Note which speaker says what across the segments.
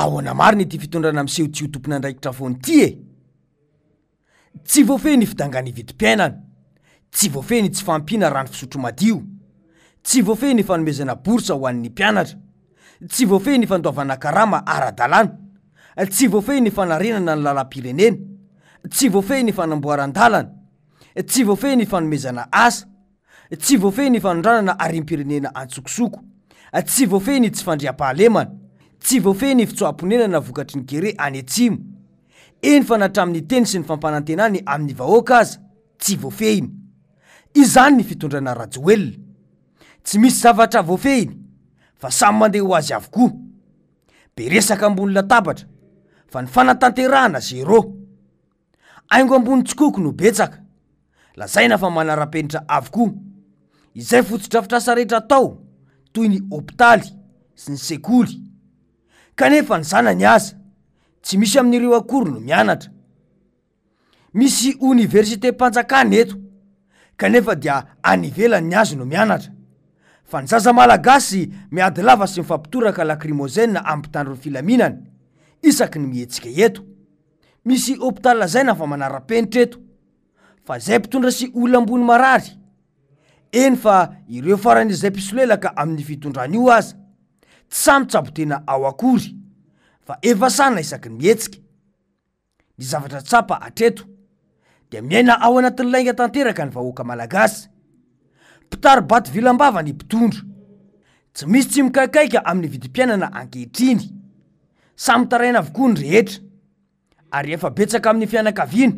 Speaker 1: ahoana marina ity fitondrana miseho tsy ho tompona andraikitra foany ity e. Tsy voafeny fidangany vidim-piainana, tsy voafeny tsy fampina rano fisotro madio, tsy voafeny fanomezana borsa ho an'ny mpianatra, tsy voafeny fandoavana karama ara-dalàna, tsy voafeny fanarenana ny lalam-pirenena, tsy voafeny fanamboaran-dalana, tsy voafeny fanomezana asa, tsy voafeny fanondranana arim-pirenena antsokosoko, tsy voafeny tsy fandriam-pahalemana, tsy voafeny fitsoam-ponenana vokatry ny kere any atsimo. Eny fa natramin'ny teny sy ny fampanantenany amin'ny vahoaka aza, tsy voafehiny. Izany ny fitondrana rajoelona. Tsy misy zavatra voafehiny, fa samy mandeha ho azy avokoa. Be resaka ambony latabatra, fa ny fanatanterahana zero. Aingo ambony tsokoko no betsaka, lazaina fa manara-penitra avokoa. Izay fotodrafitrasa rehetra atao, toy ny hôpitaly sy ny sekoly. Kanefa ny zanany aza, tsy misy amin'ireo akory no mianatra. Misy université mpanjakana eto, kanefa dia any ivelany ny azy no mianatra. Fa ny zaza malagasy miady lava sy mifampitoraka lacrymogène ampitandro ny filaminany, isaky ny mihetsika eto. Misy hôpitaly lazaina fa manara-penitra eto, fa zay mpitondra sy olona ambony marary. Eny fa ireo faran'izay mpisolelaka amin'ny fitondrany io aza, tsy samy tsabo-tena ao akory, fa efa sana isaky ny mihetsika. Ny zavatra tsapa atreto, dia miaina ao anatin'ny lainga tanteraka ny vahoaka malagasy. Mpitary baty vilam-bava ny mpitondra. Tsy misy tsy mikaikaika amin'ny vidim-piainana ankehitriny. Samy taraina avokoa ny rehetra. Ary efa betsaka amin'ny fianakaviana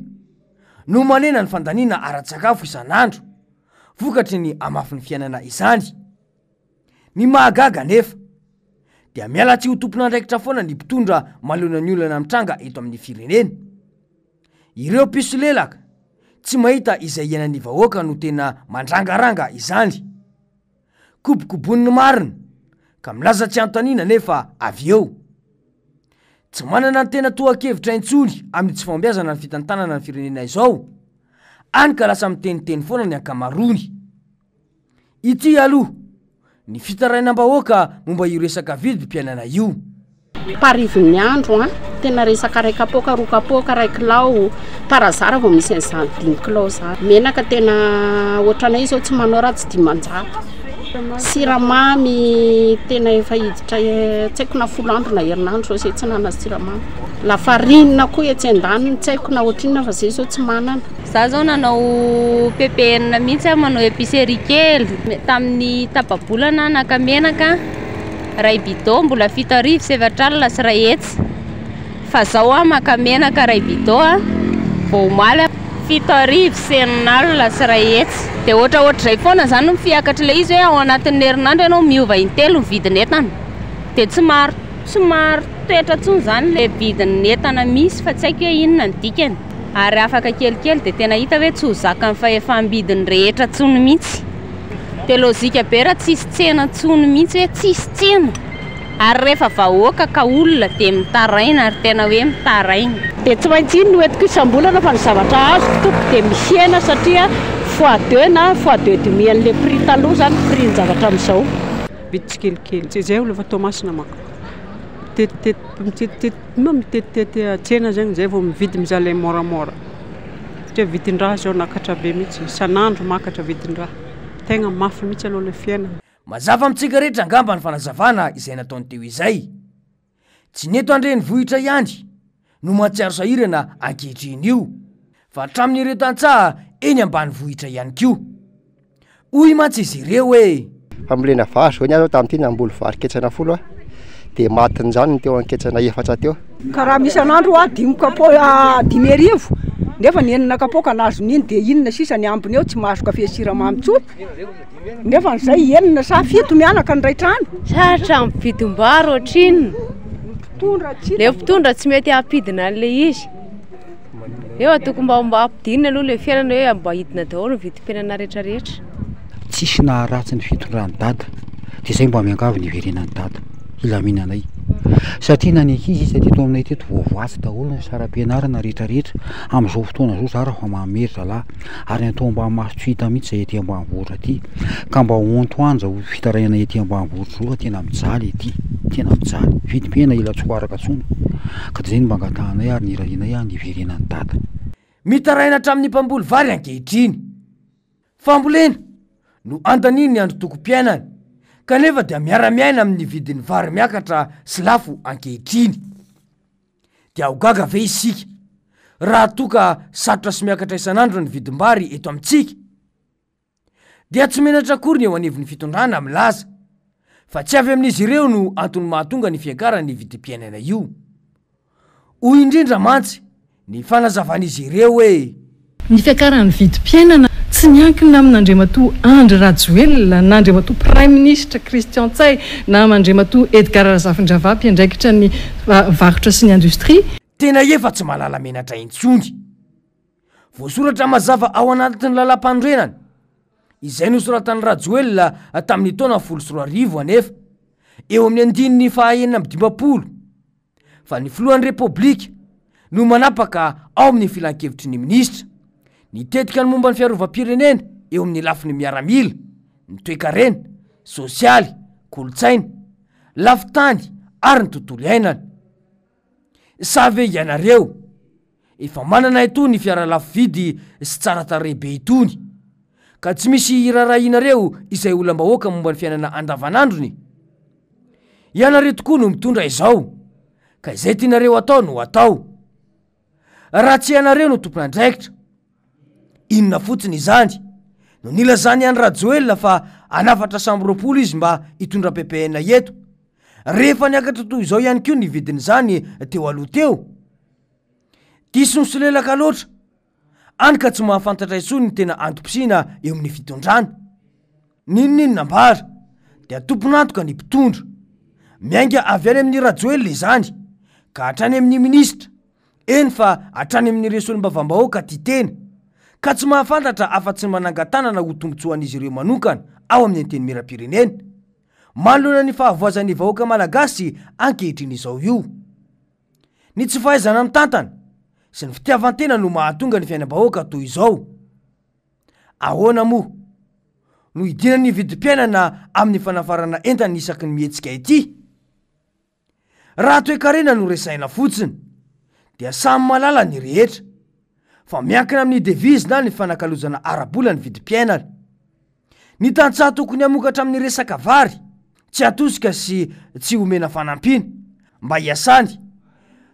Speaker 1: no manena ny fandaniana ara-tsakafo isan'andro, vokatry ny amafy ny fiainana izany. Ny mahagaga nefa, dia miala tsy ho tompona andraikitra foana ny mpitondra malona ny olana mitranga eto amin'ny firenena. Ireo mpisolelaka tsy mahita izay iainan'ny vahoaka no tena mandrangaranga izany. Kobokobon'ny marina, ka milaza tsy antaniana nefa avy eo. Tsy manana ny tena toa-kevitra intsony amin'ny tsy fahombiazana ny fitantanana ny firenena izao, any ka lasa miteniteny foana ny ankamarony. Ity aloha, ny fitarainam-bahoaka momba io resaka vidim-piainana io.
Speaker 2: Parivon'ny andro tena resaka ray kapoaka, roa kapoaka, ray kilao, parazara vao misy an'izany 5 kilao zany. Menaka tena ohatranay izao tsy manao raha tsy diman-jato. Siramamy tena efa hiditra tsy haiko na 10 andro na herinandro zao tsy nanana siramamy. Lafarinina koa etsy an-daniny tsy haiko na ohatrinona fa zay zao tsy manana.
Speaker 3: Za zao nanao PPN mihitsy manao épicerie kely. Tamin'ny tapabolana naka menaka ray bidon mbola 7 arivo 7 alina sy ray hetsy. Fa zao maka menaka ray bidon vao omaly 7 arivo sy 9 alina sy ray hetsy. Dia ohatrazay foana zany no fiakatra ilay izy hoe ao anatin'ny herinandro ianao miova intelo ny vidiny entana. Dia tsy maro toetra tsony zany ilay vidiny entana misy fa tsy haiko hoe inona ny dikany. Ary afaka kelikely dia tena hita hoe tsy ho zakany fa efa ambidiny rehetra tsony mihitsy. Dia lôzika be raha tsisy tsena tsony mihitsy hoe tsisy tsena. Ary rehefa vahoaka ka olona dia mitaraina ary tena hoe mitaraina.
Speaker 2: Dia tsy maintsy iny no entiko isam-bolana fa ny zavatra azo toko dia misy satria x2 na x2,5 an'ilay prix taloha zany prix ny zavatra amin'izao.
Speaker 4: Vidy tsikelikely, zay ho lefa Tomasina maka. Mitetitety tsena zegny zay vao mividy mizaha ilay moramora. Satria vidin-draha zao nakatra be mihitsy, isan'andro makatra vidin-draha. Tegna mafy mihitsy aloha ilay fiainana.
Speaker 1: Mazava amintsika rehetra angamba ny fanazavana izay nataony teo izay. Tsy neto andre ny vohitra ihany no mahatsiaro sahirana ankehitriny io, fa hatramin'ireo tantsaha eny ambany vohitra ihany koa. Hoy mantsy izy ireo hoe
Speaker 5: fambolena vary zao ny azo tamin'ity namboly vary ketsana 10 dia matin'izany teo anketsana 4 teo.
Speaker 6: Karaha misy an'andro 5 arivo nefa ny enina kapoaka nazo niny dia inona sisa ny ambiny eo tsy mahazo kafe siramamy tsony. Nefa n'izay enina sa 7 mianaka ny ray trano.
Speaker 3: Saratra mividim-bary ohatriny. Le mpitondra tsy mety hampidina an'ilay izy. Eo atoko mba ampidinina aloha ilay fiainana hoe mba hidina daholo ny vidim-piainana rehetrarehetra.
Speaker 7: Tsisy naharatsy ny fitondran'ny dada, dia izay mba miangavy ny iverenan'ny dada ilaminanay. satria nanenkizy izy teto aminay teto voavoatsy daholo ny saram-pianarana rehetrarehetra amin'izao fotoana zao zara fa mahameritra lahy ary atao mba maso hita mihitsy zay ety ambanivohitra aty ka mba hontoanja ho fitaraina ety ambanivohitra zao tena mijaly ety tena mijaly vidim-piaina ila tsoaraka tsony ka zay ny mba angatahanay ary nirarinay any iverenany data
Speaker 1: mitaraina hatramin'ny mpamboly vary ankehitriny fambolena no andaniny ny andro toko-piainany kanefa dia miara-miaina amin'ny vidin'ny vary miakatra sy lafo ankehitriny dia ho gaga ve isika raha toka satrotra sy miakatra isan'andro ny vidim-bary eto amintsika dia tsy menatra akory ny eo anivon'ny fitondrana milaza fa tsy avy amin'izy ireo no antony mahatonga ny fiakarany vidim-piainana io hoy indrindra mantsy ny fanazavan'izy ireo hoe
Speaker 8: ny fiakarany vidim-piainana tsy miankina amin'Andriamatoa Andry Rajoelina na Andriamatoa Prime Ministre Christian Tsay na Andriamatoa Edgar Razafindrava mpiandraikitra ny varotra sy ny industrie
Speaker 1: tena efa tsy malala menatra intsony voasoratra mazava ao anatin'ny lalam-pandrenany izay nosoratan'ny Rajoelina tamin'ny taona 14 anefa eo amin'ny andininy faha-9 fa ny filohan'ny repoblika no manapaka ao amin'ny filan-kevitry ny ministra nitetika ny momba ny fiarovam-pirenena eo amin'ny lafiny miaramila ny toe-karena sosialy kolotsaina lafitany ary ny tontolo iainana sa ve ianareo efa manana itony ny fiara-lafo vidy sy tsara tarebe itony ka tsy misy irarahinareo izay olam-bahoaka momba ny fiainana andavanandrony ianareo tokoa no mitondra izao ka izay tianareo atao no atao raha tsy ianareo no tompon'andraikitra inona fotsiny izany no nilazany any Rajoelina fa anafatra 120 izy mba hitondra PPN eto rehefa niakatra toy izao ihany koa ny vidin'izany teo aloha teo diso ny solelaka loatra any ka tsy mahafantatra isony ny tena antom-pisina eo amin'ny fitondrana ninonino nambara dia tomponantoka ny mpitondra miainga avy any amin'ny Rajoelina izany ka hatrany amin'ny ministra eny fa hatrany amin'ny resonym-bavambahoaka titena ka tsy mahafantatra afa-tsy manangatanana ho tombontsoan'izy ireo manokana ao amin'ny anteny miram-pirenena manoloana ny fahavoazan'ny vahoaka malagasy ankehitriny izao io ny tsy fahaizana mitantana sy ny fitiavantena no mahatonga ny fiainam-bahoaka toy izao ahoana moa no hidinany vidim-piainana amin'ny fanafarana entana isaky ny mihetsika ity raha toe-karena no resaina fotsiny dia samy malala ny rehetra fa miankina amin'ny devizy na ny fanakalozana arabola ny vidim-piainana ny tantsaha tokony hamokatra amin'ny resaka vary tsy atosika sy tsy homena fanampiana mba hiasany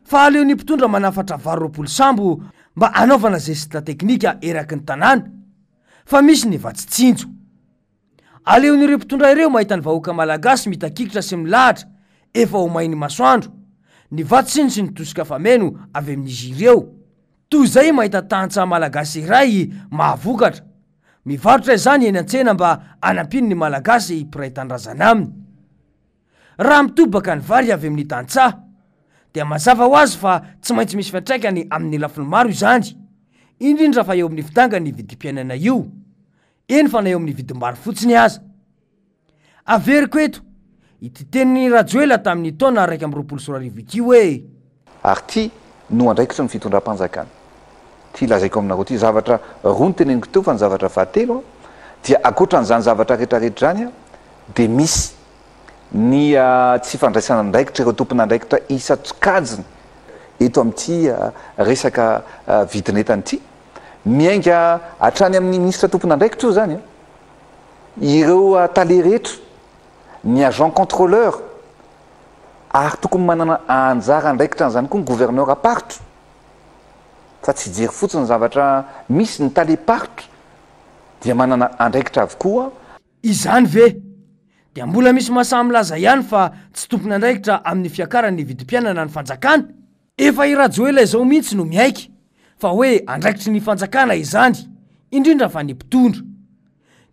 Speaker 1: fa aleo ny mpitondra manafatra 20 sambo mba anaovana zesita teknika eraky ny tanàna fa misy ny vatsitsinjo aleo nyreo mpitondra ireo mahita ny vahoaka malagasy mitakikitra sy milahatra efa ho mainy masoandro ny vatsitsiny sy ny tosika fameno avy amin'izy ireo toy izay mahita tantsaha malagasy iray mahavokatra mivarotra izany eny an-tsena mba anampiny ny malagasy mpiray tandrazana aminy raha mitobaka ny vary avy amin'ny tantsaha dia mazava ho azy fa tsy maintsy misy fiantraikany amin'ny lafiny maro izany indrindra fa eo amin'ny fitanga ny vidim-piainana io eny fa na eo amin'ny vidim-bary fotsiny aza averiko eto ity tenin'ny Rajoelina tamin'ny taona 2024 ity hoe
Speaker 9: ary ty no andraikitra ny fitondram-panjakana ty lazaiko aminareo ty zavatra roa ny teneniko teo fa ny zavatra fahatelo dia akoatra n'izany zavatra rehetrarehetra zany dia misy ny tsy fandraisana andraikitra ireo tompon'andraikitra isa-tsokajiny eto amin'ity resaka vidin'entany ity miainga hatrany amin'ny ministra tompon'andraikitra io zany ireo tale rehetra ny agent contrôleur ary tokony manana anjara andraikitra n'izany koa ny gouverneur aparitra fa tsy jery fotsiny zavatra misy ny tale paritra dia manana andraikitra avokoa
Speaker 1: izany ve dia mbola misy mahasamy laza ihany fa tsy tompony andraikitra amin'ny fiakarany vidim-piainana ny fanjakana efa i Rajoelina izao mihitsy no miaiky fa hoe andraikitry ny fanjakana izany indrindra fa ny mpitondra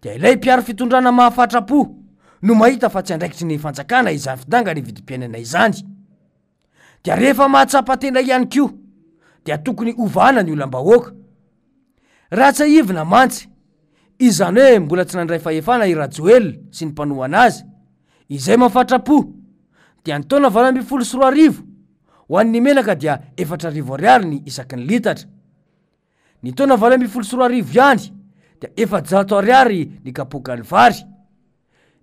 Speaker 1: dia ilay mpiaro fitondrana mahafatra-po no mahita fa tsy andraikitry ny fanjakana izany fidanga ny vidim-piainana izany dia rehefa mahatsapa-tena ihany koa dia tokony ovana ny olam-bahoaka raha tsy aivina mantsy izany hoe mbola tsy nandray fahefana i Rajoelina sy ny mpanohana azy izay mahafatra-po dia ny taona 2024 ho an'ny menaka dia 4,0 ariary ny isaky ny litatra. Ny taona 2024 ihany dia 400 ariary ny kapoka ny vary.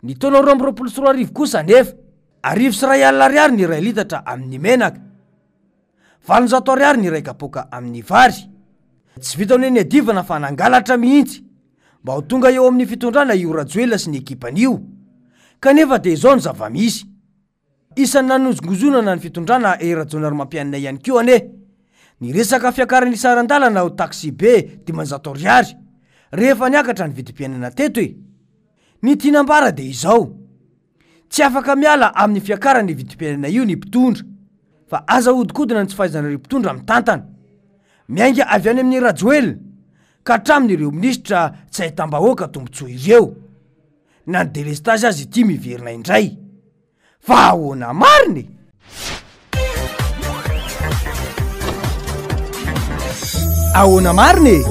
Speaker 1: Ny taona 2024 kosa nefa 1,000 ariary ny 1 litatra amin'ny menaka, 700 ariary ny 1 kapoka amin'ny vary. Tsy vita amin'ny adivana fa nangalatra mihitsy mba ho tonga eo amin'ny fitondrana io Rajoelina sy ny ekipan'io, kanefa dia izao ny zava-misy. Isan'ny nanonjongozonana ny fitondrana Rajaonaromampianina ihany koa ane ny resaka fiakarany sarandalana ho taksi be 500 ariary rehefa niakatra ny vidim-piainana teto e. Ny tinambara dia izao, tsy afaka miala amin'ny fiakarany vidim-piainana io ny mpitondra, fa aza hodikodina ny tsy fahaizan'ireo mpitondra mitantana, miainga avy any amin'ny Rajoelina ka hatramin'ireo minisitra tsy ahita-bahoaka tombotsoa ireo. Na ny delestage azy ity miverina indray, fa ahoana mariny. Ahoana mariny.